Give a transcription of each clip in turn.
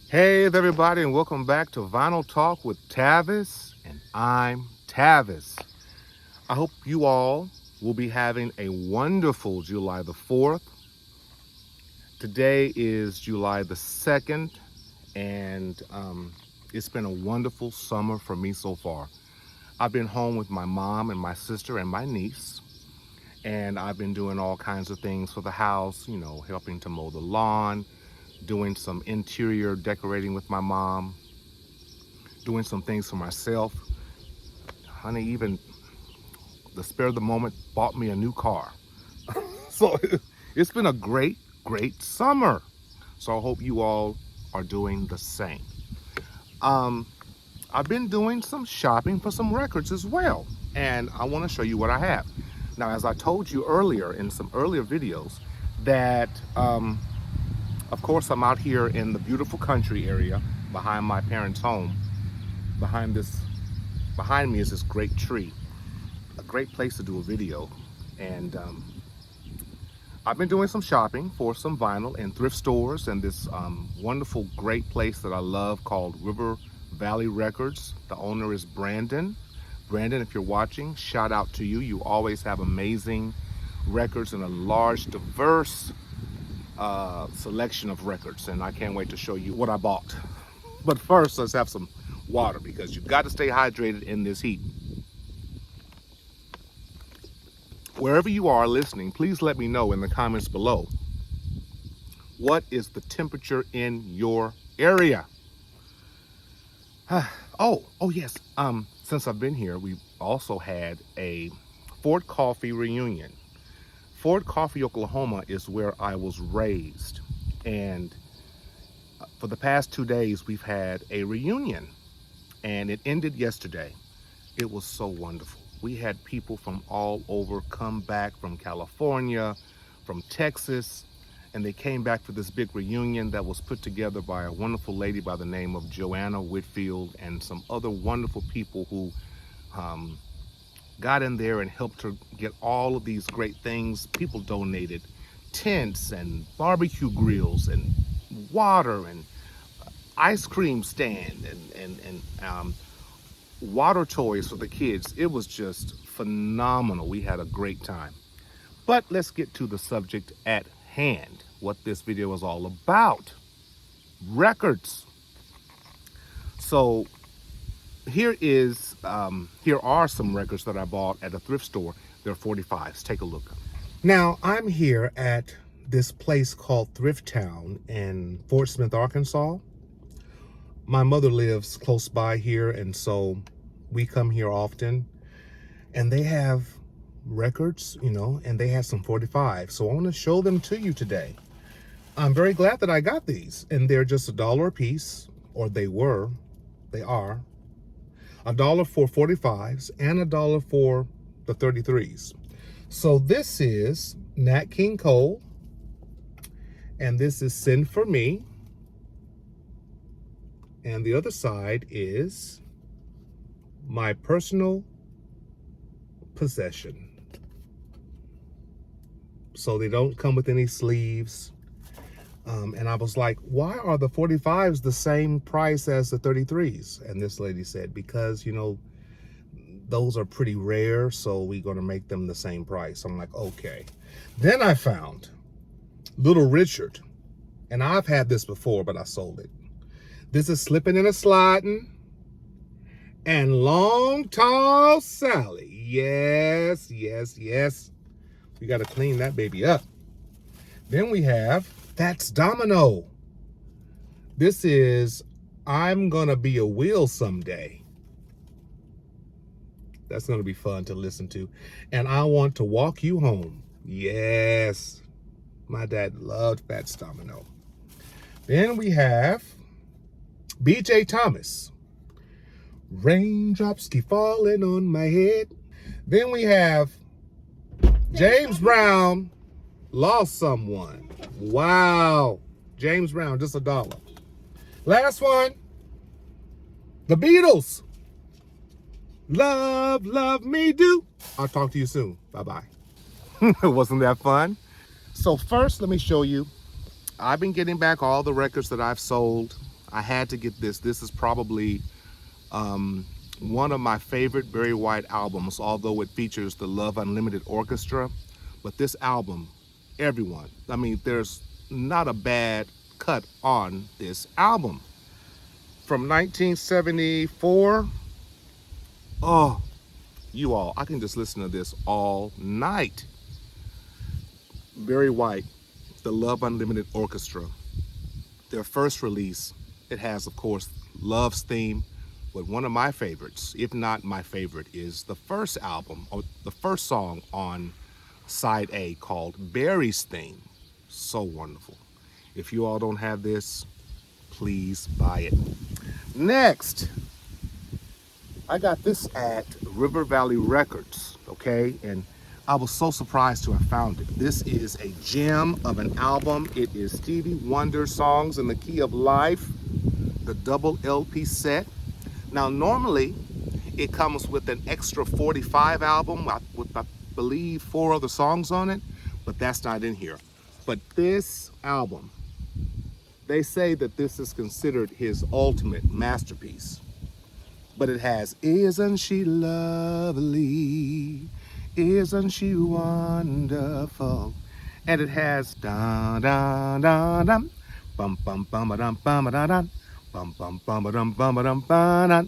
Hey everybody, and welcome back to Vinyl Talk with Tavis, and I'm Tavis. I hope you all will be having a wonderful July the 4th. Today is July the 2nd, and it's been a wonderful summer for me so far. I've been home with my mom and my sister and my niece, and I've been doing all kinds of things for the house, helping to mow the lawn, doing some interior decorating with my mom, doing some things for myself. Honey, even the spare of the moment, bought me a new car. So it's been a great summer. So I hope you all are doing the same. I've been doing some shopping for some records as well, and I want to show you what I have. Now, as I told you earlier in some earlier videos, that of course I'm out here in the beautiful country area behind my parents' home. Behind me is this great tree, a great place to do a video. And I've been doing some shopping for some vinyl in thrift stores and this wonderful, great place that I love called River Valley Records. The owner is Brandon. Brandon, if you're watching, shout out to you. You always have amazing records and a large, diverse selection of records, and I can't wait to show you what I bought. But first, let's have some water because you've got to stay hydrated in this heat. Wherever you are listening, please let me know in the comments below, what is the temperature in your area? Oh yes, since I've been here, we've also had a Fort Coffee reunion. Fort Coffee, Oklahoma is where I was raised, and for the past 2 days we've had a reunion, and it ended yesterday. It was so wonderful. We had people from all over come back, from California, from Texas, and they came back for this big reunion that was put together by a wonderful lady by the name of Joanna Whitfield and some other wonderful people who got in there and helped her get all of these great things. People donated tents and barbecue grills and water and ice cream stand and water toys for the kids. It was just phenomenal. We had a great time. But let's get to the subject at hand, what this video is all about. Records. So here are some records that I bought at a thrift store. They're 45s. Take a look. Now, I'm here at this place called Thrift Town in Fort Smith, Arkansas. My mother lives close by here, and so we come here often. And they have records, and they have some 45s. So I want to show them to you today. I'm very glad that I got these, and they're just $1 a piece, or they are. $1 for 45s and $1 for the 33s. So this is Nat King Cole, and this is Send For Me. And the other side is My Personal Possession. So they don't come with any sleeves. And I was like, why are the 45s the same price as the 33s? And this lady said, because, those are pretty rare, so we're going to make them the same price. I'm like, okay. Then I found Little Richard. And I've had this before, but I sold it. This is Slipping and a Sliding and Long Tall Sally. Yes. We got to clean that baby up. Then we have Fats Domino. This is I'm Gonna Be a Wheel Someday. That's gonna be fun to listen to. And I Want to Walk You Home. Yes. My dad loved Fats Domino. Then we have B.J. Thomas. Raindrops keep falling on my head. Then we have James Brown, Lost Someone. Wow. James Brown, just $1. Last one, the Beatles. Love, love me do. I'll talk to you soon. Bye-bye. Wasn't that fun? So first, let me show you. I've been getting back all the records that I've sold. I had to get this. This is probably one of my favorite Barry White albums, although it features the Love Unlimited Orchestra. But this album, everyone, I mean, there's not a bad cut on this album. From 1974, oh, you all, I can just listen to this all night. Barry White, the Love Unlimited Orchestra, their first release, it has, of course, Love's theme, but one of my favorites, if not my favorite, is the first album, or the first song on side A called Barry's Theme. So wonderful. If you all don't have this, please buy it. Next, I got this at River Valley Records, okay? And I was so surprised to have found it. This is a gem of an album. It is Stevie Wonder Songs in the Key of Life, the double LP set. Now, normally, it comes with an extra 45 album with, I believe, 4 other songs on it, but that's not in here. But this album, they say that this is considered his ultimate masterpiece. But it has Isn't She Lovely? Isn't She Wonderful? And it has da da da dum bum bum bum dum bum da dum bum bum bum dum bum ba.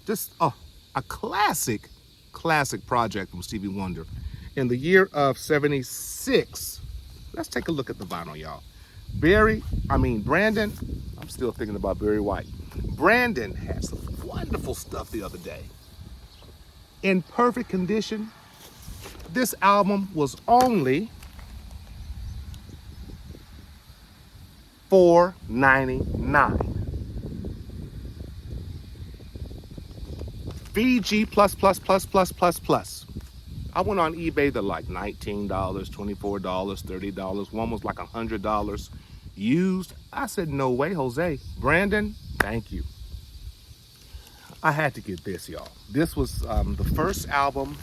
Just a classic project from Stevie Wonder. In the year of 76, let's take a look at the vinyl, y'all. Brandon, I'm still thinking about Barry White. Brandon had some wonderful stuff the other day. In perfect condition, this album was only $4.99. VG plus plus plus plus plus plus. I went on eBay, they're like $19, $24, $30. One was like $100 used. I said, no way, Jose. Brandon, thank you. I had to get this, y'all. This was the first album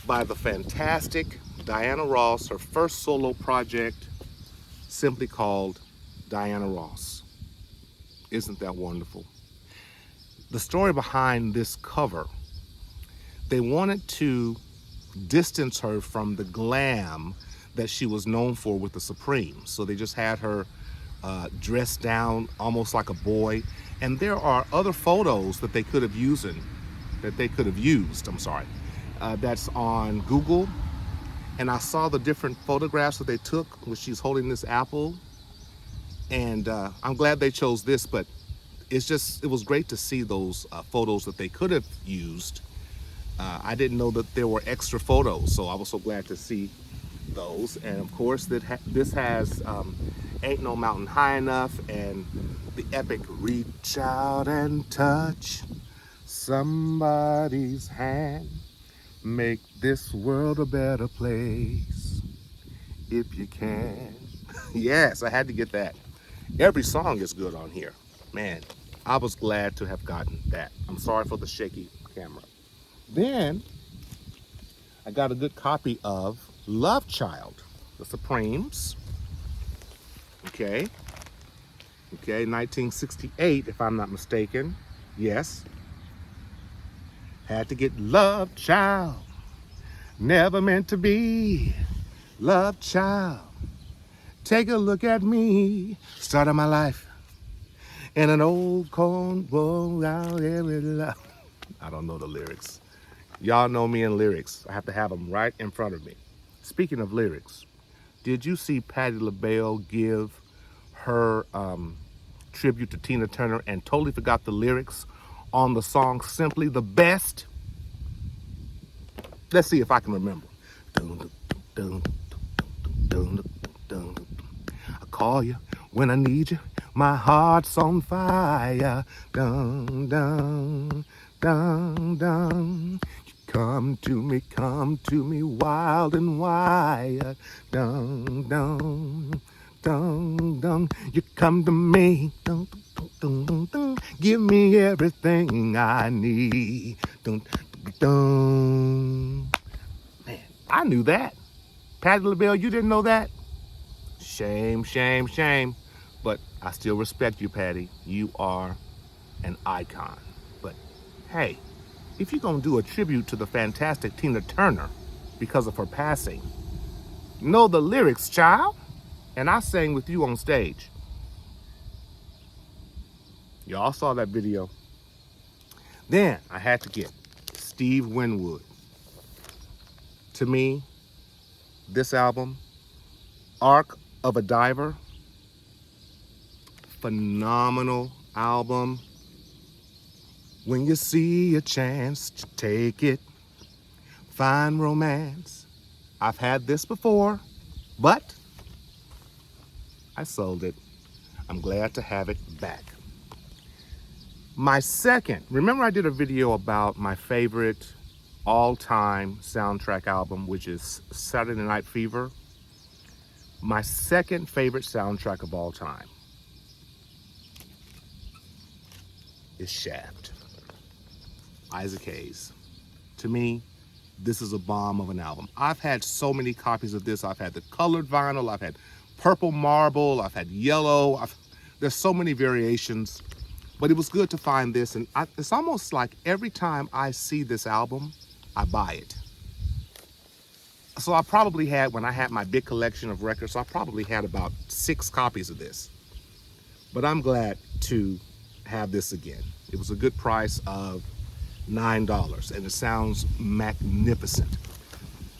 by the fantastic Diana Ross, her first solo project, simply called Diana Ross. Isn't that wonderful? The story behind this cover, they wanted to distance her from the glam that she was known for with the Supremes. So they just had her dressed down almost like a boy. And there are other photos that they could have used, that's on Google. And I saw the different photographs that they took when she's holding this apple. And I'm glad they chose this, but it was great to see those photos that they could have used. I didn't know that there were extra photos, so I was so glad to see those. And of course, this has Ain't No Mountain High Enough and the epic Reach Out and Touch Somebody's Hand. Make this world a better place if you can. Yes, I had to get that. Every song is good on here. Man, I was glad to have gotten that. I'm sorry for the shaky camera. Then I got a good copy of Love Child, the Supremes. Okay, 1968, if I'm not mistaken. Yes. Had to get Love Child. Never meant to be. Love Child. Take a look at me. Started my life in an old cornrow out there with love. I don't know the lyrics. Y'all know me in lyrics. I have to have them right in front of me. Speaking of lyrics, did you see Patti LaBelle give her tribute to Tina Turner and totally forgot the lyrics on the song Simply the Best? Let's see if I can remember. I call you when I need you. My heart's on fire. Dun, dun, dun, dun. Come to me, wild and wild. Dun, dun, dun, dun. You come to me. Dun, dun, dun, dun, dun. Give me everything I need. Dun, dun, dun. Man, I knew that. Patti LaBelle, you didn't know that? Shame, shame, shame. But I still respect you, Patty. You are an icon. But hey, if you're gonna do a tribute to the fantastic Tina Turner because of her passing, know the lyrics, child. And I sang with you on stage. Y'all saw that video. Then I had to get Steve Winwood. To me, this album, Arc of a Diver, phenomenal album. When you see a chance to take it, find romance. I've had this before, but I sold it. I'm glad to have it back. My second, remember I did a video about my favorite all-time soundtrack album, which is Saturday Night Fever. My second favorite soundtrack of all time is Shaft. Isaac Hayes. To me, this is a bomb of an album. I've had so many copies of this. I've had the colored vinyl, I've had purple marble, I've had yellow. There's so many variations, but it was good to find this. And it's almost like every time I see this album, I buy it. So I probably had, when I had my big collection of records, I probably had about 6 copies of this. But I'm glad to have this again. It was a good price of $9, and it sounds magnificent.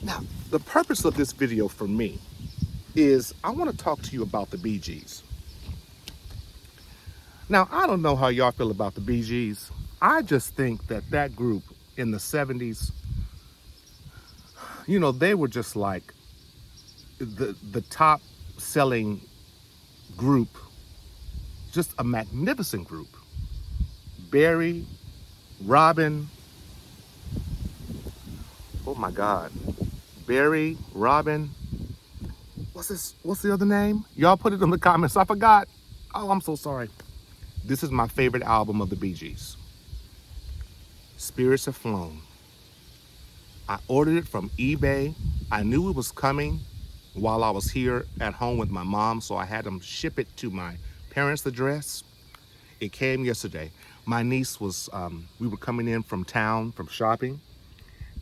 Now, the purpose of this video for me is I want to talk to you about the Bee Gees. Now, I don't know how y'all feel about the Bee Gees. I just think that that group in the 70s, you know, they were just like the top selling group, just a magnificent group. Barry, Robin, oh my God, Barry, Robin, what's the other name? Y'all put it in the comments, I forgot. Oh, I'm so sorry. This is my favorite album of the Bee Gees. Spirits Have Flown. I ordered it from eBay. I knew it was coming while I was here at home with my mom, so I had them ship it to my parents' address. It came yesterday. My niece was, we were coming in from town, from shopping,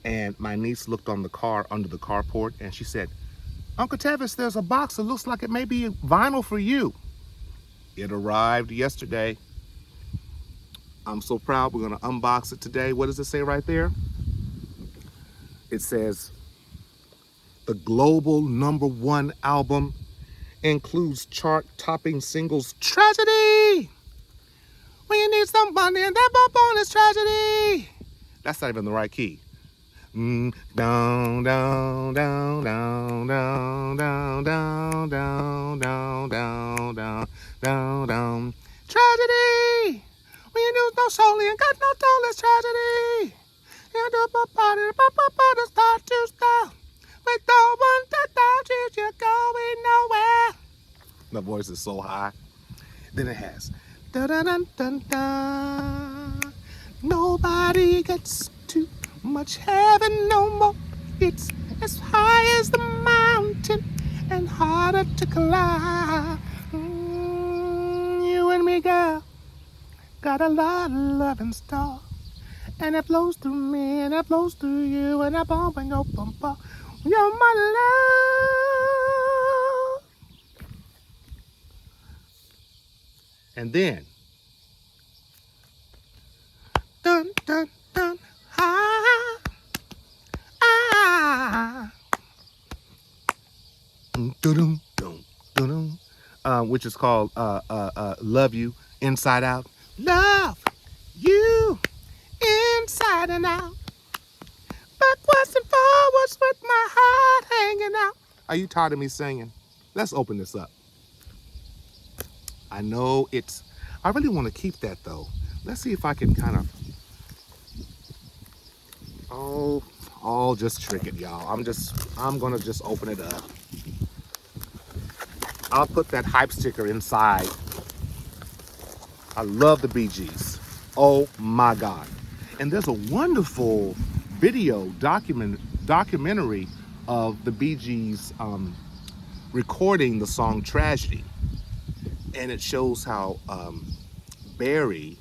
and my niece looked on the car, under the carport, and she said, "Uncle Tevis, there's a box that looks like it may be vinyl for you." It arrived yesterday. I'm so proud. We're gonna unbox it today. What does it say right there? It says, the global #1 album includes chart-topping singles, Tragedy. When you need somebody and that bump on is tragedy. That's not even the right key. Down, down, down, down, down, down, down, down, down, down, down, down. Tragedy. When you lose no soul and got no soul, it's tragedy. And the body start to stop. With no one to doubt you, you're going nowhere. My voice is so high. Then it has. Dun, dun, dun, dun. Nobody gets too much heaven no more. It's as high as the mountain and harder to climb. You and me, girl, got a lot of love in store. And it flows through me, and it flows through you, and I bump and go bump up. You're my love. And then, dun, dun, dun, ah, ah, dun, dun, dun, which is called Love You, Inside Out. Love you, inside and out. Backwards and forwards with my heart hanging out. Are you tired of me singing? Let's open this up. I know I really want to keep that though. Let's see if I can kind of, just trick it, y'all. I'm gonna just open it up. I'll put that hype sticker inside. I love the Bee Gees. Oh my God. And there's a wonderful video documentary of the Bee Gees recording the song Tragedy. and it shows how Barry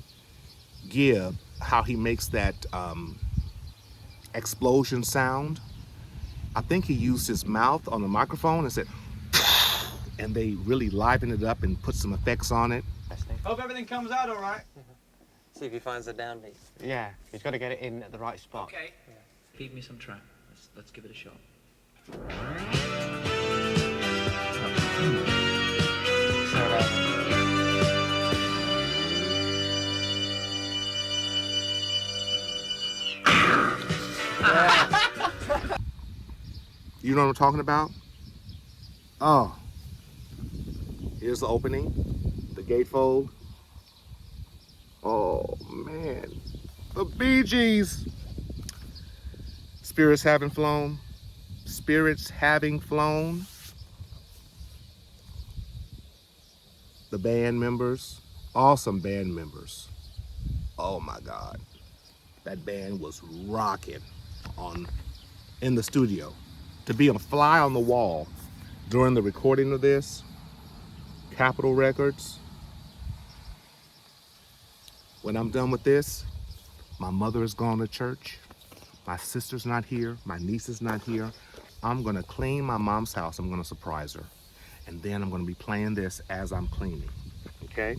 Gibb, how he makes that explosion sound. I think he used his mouth on the microphone and said, and they really livened it up and put some effects on it. Hope everything comes out all right. See if he finds the downbeat. Yeah, he's got to get it in at the right spot. Okay. Feed me some track. Let's give it a shot. You know what I'm talking about? Oh, here's the opening, the gatefold. Oh man, the Bee Gees. Spirits having flown. Spirits having flown. The band members, awesome band members. Oh my God, that band was rocking in the studio. To be a fly on the wall during the recording of this, Capitol Records. When I'm done with this, my mother is gone to church. My sister's not here. My niece is not here. I'm gonna clean my mom's house. I'm gonna surprise her. And then I'm gonna be playing this as I'm cleaning, okay?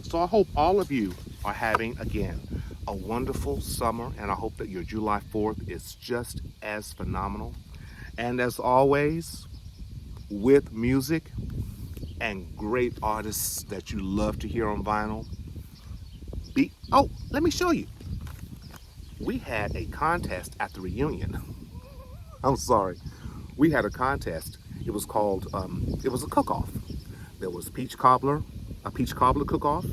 So I hope all of you are having, again, a wonderful summer, and I hope that your July 4th is just as phenomenal. And as always, with music and great artists that you love to hear on vinyl, oh, let me show you. We had a contest at the reunion. I'm sorry. We had a contest. It was called, it was a cook-off. There was a peach cobbler cook-off,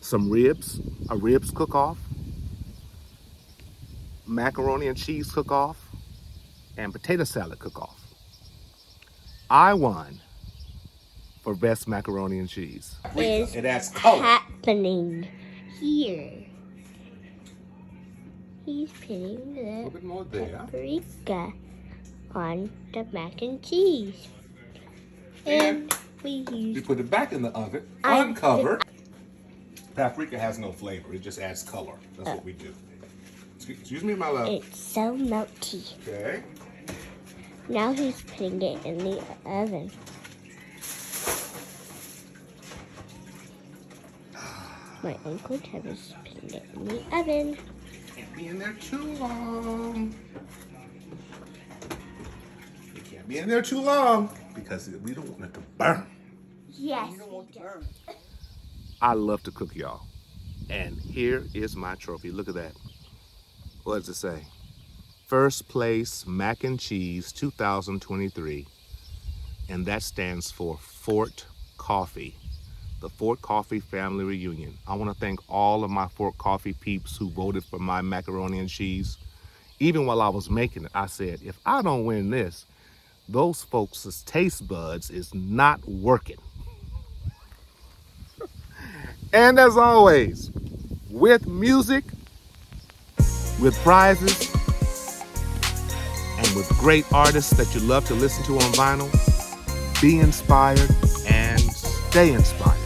some ribs, a ribs cook-off, macaroni and cheese cook-off, and potato salad cook-off. I won for best macaroni and cheese. It adds color. Happening here. He's putting the bit more there. paprika on the mac and cheese. And we You use put it back in the oven, I- uncovered. Paprika has no flavor. It just adds color. That's what we do. Excuse me, my love. it's so melty. Okay. Now he's putting it in the oven. My Uncle Trevor's putting it in the oven. Can't be in there too long. It can't be in there too long because we don't want it to burn. Yes. I love to cook, y'all. And here is my trophy. Look at that. What does it say? First place mac and cheese 2023. And that stands for Fort Coffee. The Fort Coffee Family Reunion. I want to thank all of my Fort Coffee peeps who voted for my macaroni and cheese. Even while I was making it, I said, if I don't win this, those folks' taste buds is not working. And as always, with music, with prizes, and with great artists that you love to listen to on vinyl, be inspired and stay inspired.